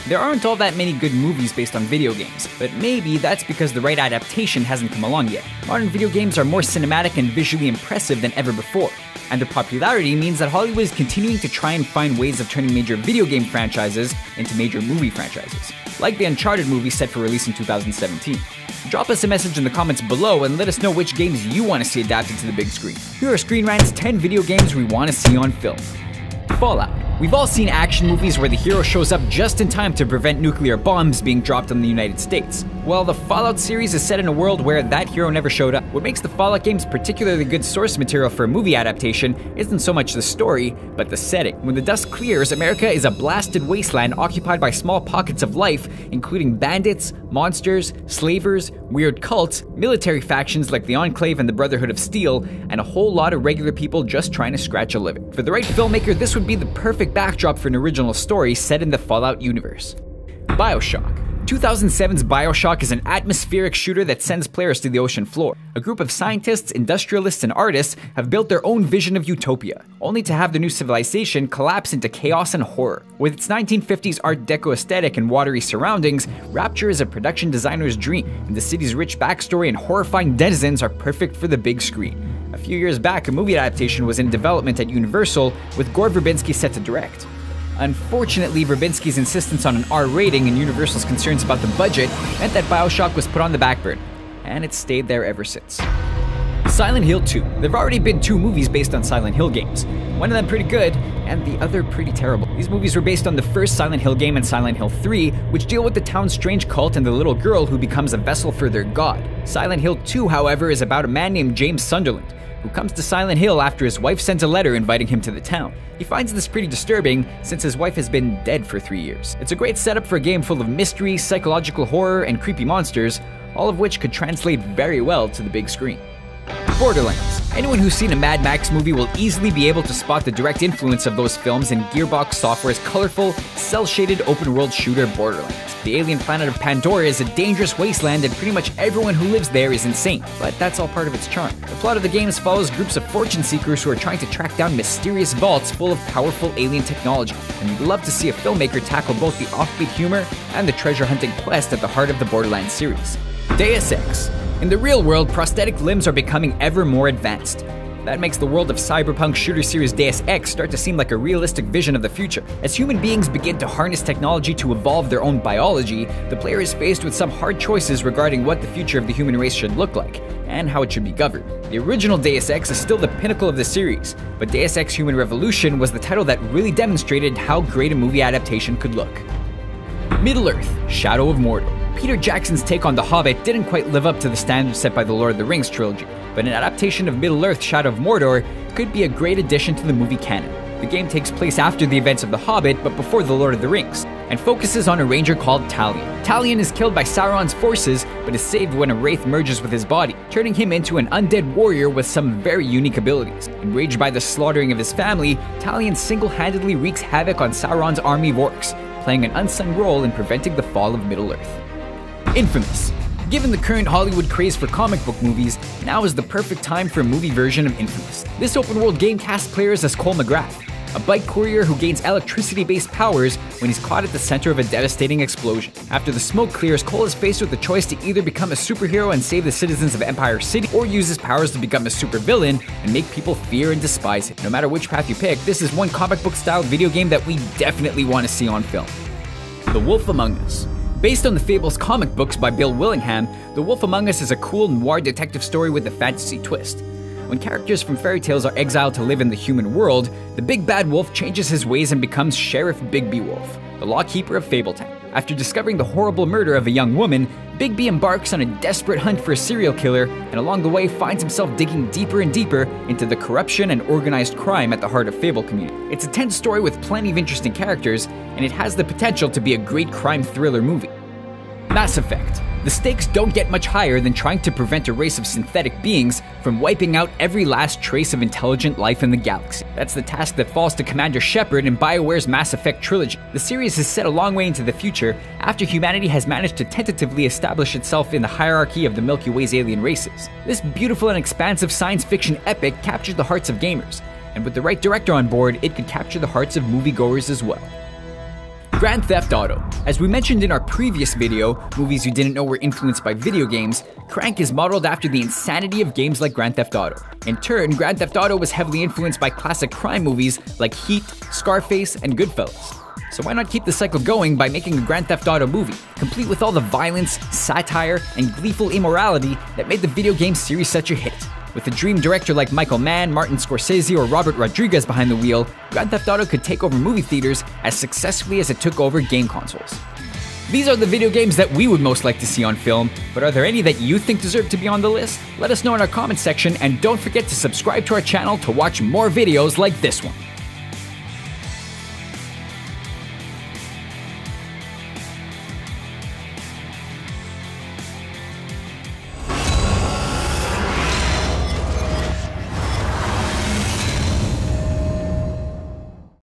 There aren't all that many good movies based on video games, but maybe that's because the right adaptation hasn't come along yet. Modern video games are more cinematic and visually impressive than ever before, and their popularity means that Hollywood is continuing to try and find ways of turning major video game franchises into major movie franchises, like the Uncharted movie set for release in 2017. Drop us a message in the comments below and let us know which games you want to see adapted to the big screen. Here are Screen Rant's 10 video games we want to see on film. Fallout. We've all seen action movies where the hero shows up just in time to prevent nuclear bombs being dropped on the United States. Well, the Fallout series is set in a world where that hero never showed up. What makes the Fallout games particularly good source material for a movie adaptation isn't so much the story, but the setting. When the dust clears, America is a blasted wasteland occupied by small pockets of life, including bandits, monsters, slavers, weird cults, military factions like the Enclave and the Brotherhood of Steel, and a whole lot of regular people just trying to scratch a living. For the right filmmaker, this would be the perfect backdrop for an original story set in the Fallout universe. Bioshock. 2007's Bioshock is an atmospheric shooter that sends players to the ocean floor. A group of scientists, industrialists, and artists have built their own vision of utopia, only to have the new civilization collapse into chaos and horror. With its 1950s Art Deco aesthetic and watery surroundings, Rapture is a production designer's dream, and the city's rich backstory and horrifying denizens are perfect for the big screen. A few years back, a movie adaptation was in development at Universal, with Gore Verbinski set to direct. Unfortunately, Verbinski's insistence on an R rating and Universal's concerns about the budget meant that Bioshock was put on the back burner, and it's stayed there ever since. Silent Hill 2. There have already been 2 movies based on Silent Hill games. One of them pretty good, and the other pretty terrible. These movies were based on the first Silent Hill game and Silent Hill 3, which deal with the town's strange cult and the little girl who becomes a vessel for their god. Silent Hill 2, however, is about a man named James Sunderland, who comes to Silent Hill after his wife sent a letter inviting him to the town. He finds this pretty disturbing since his wife has been dead for 3 years. It's a great setup for a game full of mystery, psychological horror, and creepy monsters, all of which could translate very well to the big screen. Borderlands. Anyone who's seen a Mad Max movie will easily be able to spot the direct influence of those films in Gearbox Software's colorful, cel-shaded open-world shooter Borderlands. The alien planet of Pandora is a dangerous wasteland and pretty much everyone who lives there is insane, but that's all part of its charm. The plot of the games follows groups of fortune seekers who are trying to track down mysterious vaults full of powerful alien technology, and we'd love to see a filmmaker tackle both the offbeat humor and the treasure-hunting quest at the heart of the Borderlands series. Deus Ex. In the real world, prosthetic limbs are becoming ever more advanced. That makes the world of cyberpunk shooter series Deus Ex start to seem like a realistic vision of the future. As human beings begin to harness technology to evolve their own biology, the player is faced with some hard choices regarding what the future of the human race should look like, and how it should be governed. The original Deus Ex is still the pinnacle of the series, but Deus Ex Human Revolution was the title that really demonstrated how great a movie adaptation could look. Middle-earth: Shadow of Mordor. Peter Jackson's take on The Hobbit didn't quite live up to the standards set by the Lord of the Rings trilogy, but an adaptation of Middle-earth: Shadow of Mordor could be a great addition to the movie canon. The game takes place after the events of The Hobbit, but before the Lord of the Rings, and focuses on a ranger called Talion. Talion is killed by Sauron's forces, but is saved when a wraith merges with his body, turning him into an undead warrior with some very unique abilities. Enraged by the slaughtering of his family, Talion single-handedly wreaks havoc on Sauron's army of orcs, playing an unsung role in preventing the fall of Middle-earth. Infamous. Given the current Hollywood craze for comic book movies, now is the perfect time for a movie version of Infamous. This open-world game casts players as Cole McGrath, a bike courier who gains electricity-based powers when he's caught at the center of a devastating explosion. After the smoke clears, Cole is faced with the choice to either become a superhero and save the citizens of Empire City, or use his powers to become a supervillain and make people fear and despise him. No matter which path you pick, this is one comic book-style video game that we definitely want to see on film. The Wolf Among Us. Based on the Fables comic books by Bill Willingham, The Wolf Among Us is a cool noir detective story with a fantasy twist. When characters from fairy tales are exiled to live in the human world, the big bad wolf changes his ways and becomes Sheriff Bigby Wolf, the lawkeeper of Fabletown. After discovering the horrible murder of a young woman, Bigby embarks on a desperate hunt for a serial killer, and along the way finds himself digging deeper and deeper into the corruption and organized crime at the heart of Fable community. It's a tense story with plenty of interesting characters, and it has the potential to be a great crime thriller movie. Mass Effect. The stakes don't get much higher than trying to prevent a race of synthetic beings from wiping out every last trace of intelligent life in the galaxy. That's the task that falls to Commander Shepard in BioWare's Mass Effect trilogy. The series is set a long way into the future after humanity has managed to tentatively establish itself in the hierarchy of the Milky Way's alien races. This beautiful and expansive science fiction epic captured the hearts of gamers, and with the right director on board, it could capture the hearts of moviegoers as well. Grand Theft Auto. As we mentioned in our previous video, movies you didn't know were influenced by video games, Crank is modeled after the insanity of games like Grand Theft Auto. In turn, Grand Theft Auto was heavily influenced by classic crime movies like Heat, Scarface, and Goodfellas. So why not keep the cycle going by making a Grand Theft Auto movie, complete with all the violence, satire, and gleeful immorality that made the video game series such a hit? With a dream director like Michael Mann, Martin Scorsese, or Robert Rodriguez behind the wheel, Grand Theft Auto could take over movie theaters as successfully as it took over game consoles. These are the video games that we would most like to see on film, but are there any that you think deserve to be on the list? Let us know in our comments section, and don't forget to subscribe to our channel to watch more videos like this one.